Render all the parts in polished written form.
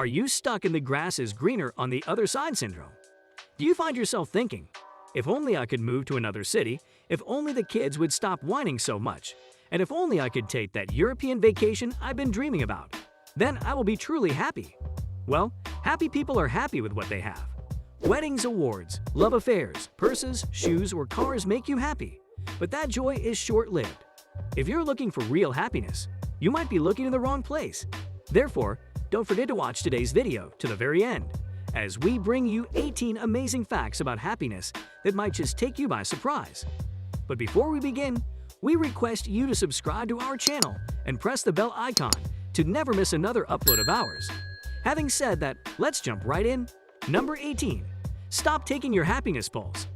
Are you stuck in the grass is greener on the other side syndrome? Do you find yourself thinking, if only I could move to another city, if only the kids would stop whining so much, and if only I could take that European vacation I've been dreaming about, then I will be truly happy. Well, happy people are happy with what they have. Weddings, awards, love affairs, purses, shoes, or cars make you happy, but that joy is short-lived. If you're looking for real happiness, you might be looking in the wrong place. Therefore, don't forget to watch today's video to the very end, as we bring you 18 amazing facts about happiness that might just take you by surprise. But before we begin, we request you to subscribe to our channel and press the bell icon to never miss another upload of ours. Having said that, let's jump right in. Number 18. Stop taking your happiness pulse.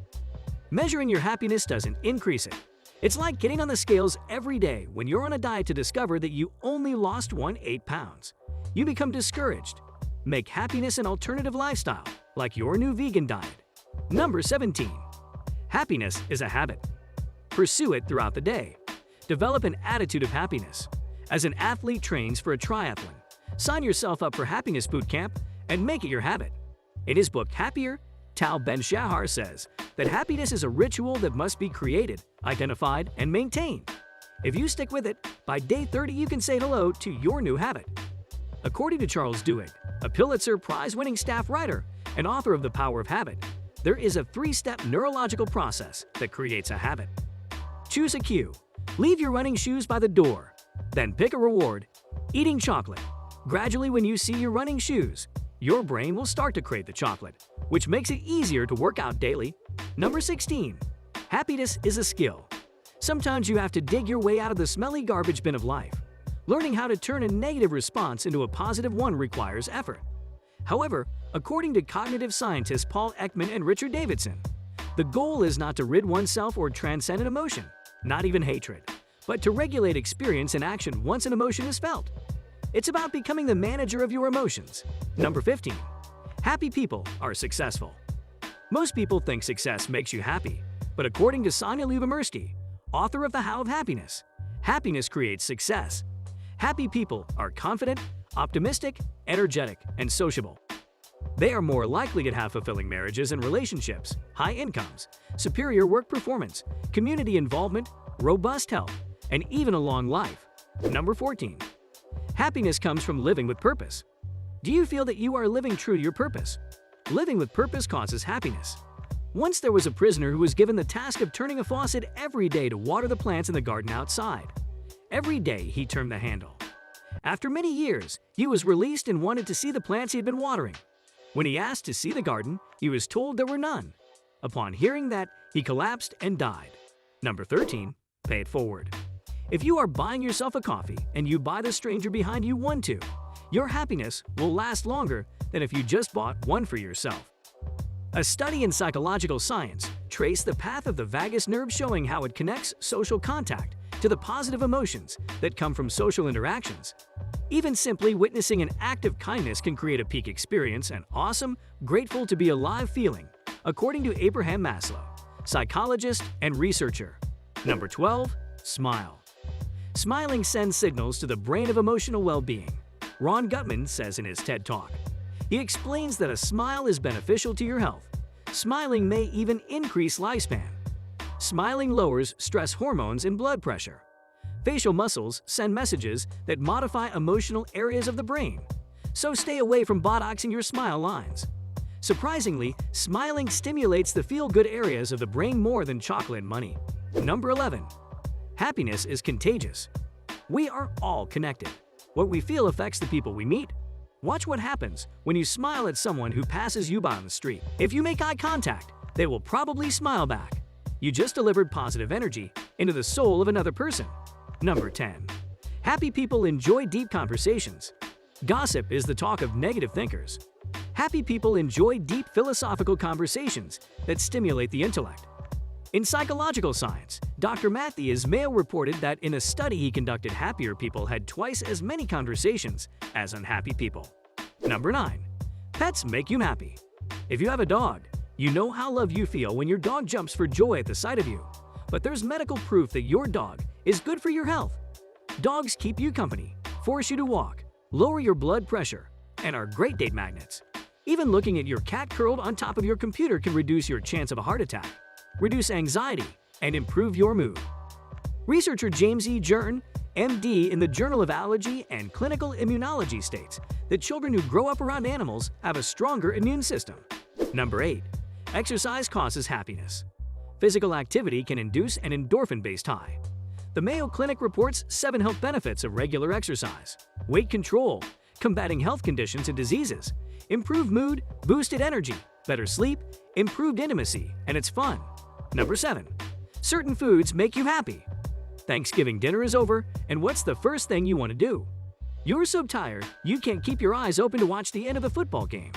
Measuring your happiness doesn't increase it. It's like getting on the scales every day when you're on a diet to discover that you only lost 8 pounds. You become discouraged. Make happiness an alternative lifestyle, like your new vegan diet. Number 17. Happiness is a habit. Pursue it throughout the day. Develop an attitude of happiness. As an athlete trains for a triathlon, sign yourself up for Happiness Boot Camp and make it your habit. In his book Happier, Tal Ben-Shahar says that happiness is a ritual that must be created, identified, and maintained. If you stick with it, by day 30 you can say hello to your new habit. According to Charles Duhigg, a Pulitzer Prize-winning staff writer and author of The Power of Habit, there is a 3-step neurological process that creates a habit. Choose a cue. Leave your running shoes by the door. Then pick a reward. Eating chocolate. Gradually, when you see your running shoes, your brain will start to crave the chocolate, which makes it easier to work out daily. Number 16. Happiness is a skill. Sometimes you have to dig your way out of the smelly garbage bin of life. Learning how to turn a negative response into a positive one requires effort. However, according to cognitive scientists Paul Ekman and Richard Davidson, the goal is not to rid oneself or transcend an emotion, not even hatred, but to regulate experience and action once an emotion is felt. It's about becoming the manager of your emotions. Number 15. Happy people are successful. Most people think success makes you happy, but according to Sonia Lyubomirsky, author of The How of Happiness, happiness creates success. Happy people are confident, optimistic, energetic, and sociable. They are more likely to have fulfilling marriages and relationships, high incomes, superior work performance, community involvement, robust health, and even a long life. Number 14. Happiness comes from living with purpose. Do you feel that you are living true to your purpose? Living with purpose causes happiness. Once there was a prisoner who was given the task of turning a faucet every day to water the plants in the garden outside. Every day he turned the handle. After many years, he was released and wanted to see the plants he had been watering. When he asked to see the garden, he was told there were none. Upon hearing that, he collapsed and died. Number 13. Pay it forward. If you are buying yourself a coffee and you buy the stranger behind you one too, your happiness will last longer than if you just bought one for yourself. A study in psychological science traced the path of the vagus nerve, showing how it connects social contact to the positive emotions that come from social interactions. Even simply witnessing an act of kindness can create a peak experience, an awesome, grateful to be alive feeling, according to Abraham Maslow, psychologist and researcher. Number 12. Smile. Smiling sends signals to the brain of emotional well-being. Ron Gutman says in his TED Talk. He explains that a smile is beneficial to your health. Smiling may even increase lifespan. Smiling lowers stress hormones and blood pressure. Facial muscles send messages that modify emotional areas of the brain. So stay away from botoxing your smile lines. Surprisingly, smiling stimulates the feel-good areas of the brain more than chocolate and money. Number 11. Happiness is contagious. We are all connected. What we feel affects the people we meet. Watch what happens when you smile at someone who passes you by on the street. If you make eye contact, they will probably smile back. You just delivered positive energy into the soul of another person. Number 10. Happy people enjoy deep conversations. Gossip is the talk of negative thinkers. Happy people enjoy deep philosophical conversations that stimulate the intellect. In psychological science, Dr. Matthias Mayo reported that in a study he conducted, happier people had twice as many conversations as unhappy people. Number 9. Pets make you happy. If you have a dog, you know how loved you feel when your dog jumps for joy at the sight of you. But there's medical proof that your dog is good for your health. Dogs keep you company, force you to walk, lower your blood pressure, and are great date magnets. Even looking at your cat curled on top of your computer can reduce your chance of a heart attack, reduce anxiety, and improve your mood. Researcher James E. Jern, MD, in the Journal of Allergy and Clinical Immunology states that children who grow up around animals have a stronger immune system. Number 8. Exercise causes happiness. Physical activity can induce an endorphin-based high. The Mayo Clinic reports 7 health benefits of regular exercise: weight control, combating health conditions and diseases, improved mood, boosted energy, better sleep, improved intimacy, and it's fun. Number 7. Certain foods make you happy. Thanksgiving dinner is over, and what's the first thing you want to do? You're so tired, you can't keep your eyes open to watch the end of the football game.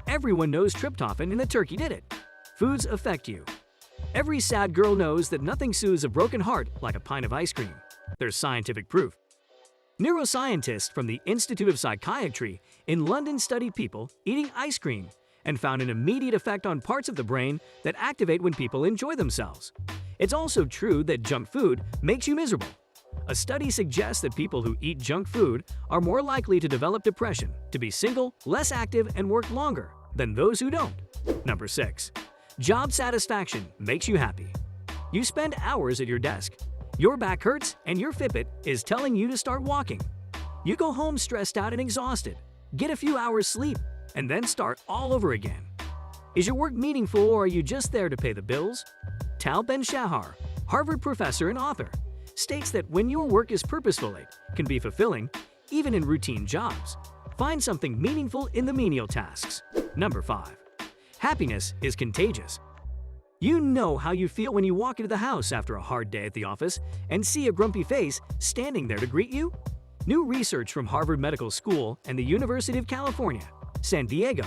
Everyone knows tryptophan in the turkey did it. Foods affect you. Every sad girl knows that nothing soothes a broken heart like a pint of ice cream. There's scientific proof. Neuroscientists from the Institute of Psychiatry in London studied people eating ice cream and found an immediate effect on parts of the brain that activate when people enjoy themselves. It's also true that junk food makes you miserable. A study suggests that people who eat junk food are more likely to develop depression, to be single, less active, and work longer than those who don't. Number 6. Job satisfaction makes you happy. You spend hours at your desk. Your back hurts and your Fitbit is telling you to start walking. You go home stressed out and exhausted, get a few hours sleep, and then start all over again. Is your work meaningful, or are you just there to pay the bills? Tal Ben-Shahar, Harvard professor and author, states that when your work is purposeful, it can be fulfilling, even in routine jobs. Find something meaningful in the menial tasks. Number 5. Happiness is contagious. You know how you feel when you walk into the house after a hard day at the office and see a grumpy face standing there to greet you? New research from Harvard Medical School and the University of California, San Diego,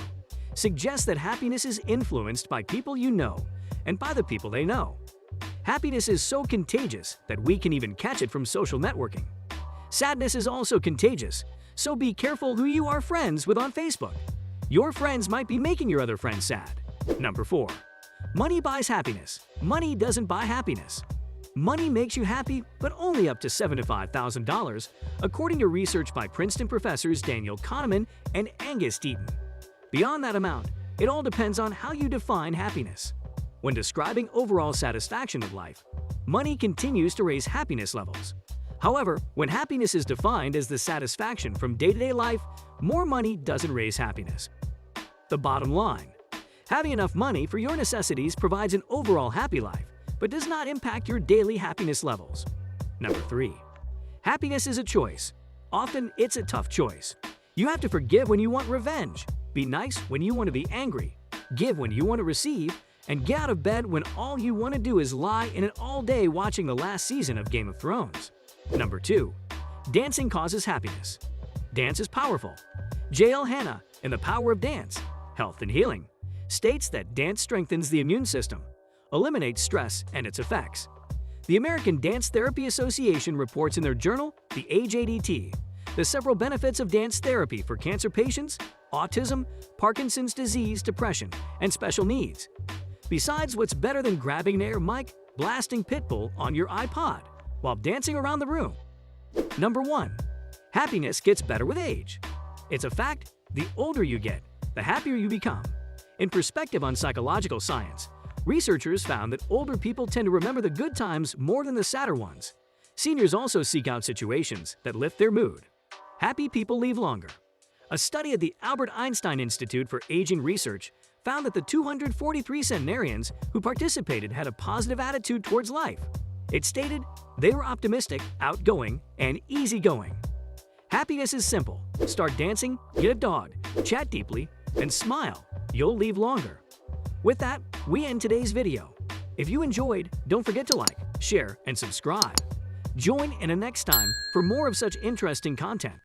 suggests that happiness is influenced by people you know and by the people they know. Happiness is so contagious that we can even catch it from social networking. Sadness is also contagious, so be careful who you are friends with on Facebook. Your friends might be making your other friends sad. Number 4. Money buys happiness. Money doesn't buy happiness. Money makes you happy, but only up to $75,000, according to research by Princeton professors Daniel Kahneman and Angus Deaton. Beyond that amount, it all depends on how you define happiness. When describing overall satisfaction of life, money continues to raise happiness levels. However, when happiness is defined as the satisfaction from day-to-day life, more money doesn't raise happiness. The bottom line: having enough money for your necessities provides an overall happy life, but does not impact your daily happiness levels. Number 3. Happiness is a choice. Often, it's a tough choice. You have to forgive when you want revenge, be nice when you want to be angry, give when you want to receive, and get out of bed when all you want to do is lie in it all day watching the last season of Game of Thrones. Number 2. Dancing causes happiness. Dance is powerful. J.L. Hanna, in The Power of Dance, Health and Healing, states that dance strengthens the immune system, eliminates stress and its effects. The American Dance Therapy Association reports in their journal, The Age ADT, the several benefits of dance therapy for cancer patients, autism, Parkinson's disease, depression, and special needs. Besides, what's better than grabbing an air mic, blasting Pitbull on your iPod while dancing around the room? Number 1. Happiness gets better with age. It's a fact, the older you get, the happier you become. In perspective on psychological science, researchers found that older people tend to remember the good times more than the sadder ones. Seniors also seek out situations that lift their mood. Happy people live longer. A study at the Albert Einstein Institute for Aging Research found that the 243 centenarians who participated had a positive attitude towards life. It stated they were optimistic, outgoing, and easygoing. Happiness is simple. Start dancing, get a dog, chat deeply, and smile. You'll live longer. With that, we end today's video. If you enjoyed, don't forget to like, share, and subscribe. Join in the next time for more of such interesting content.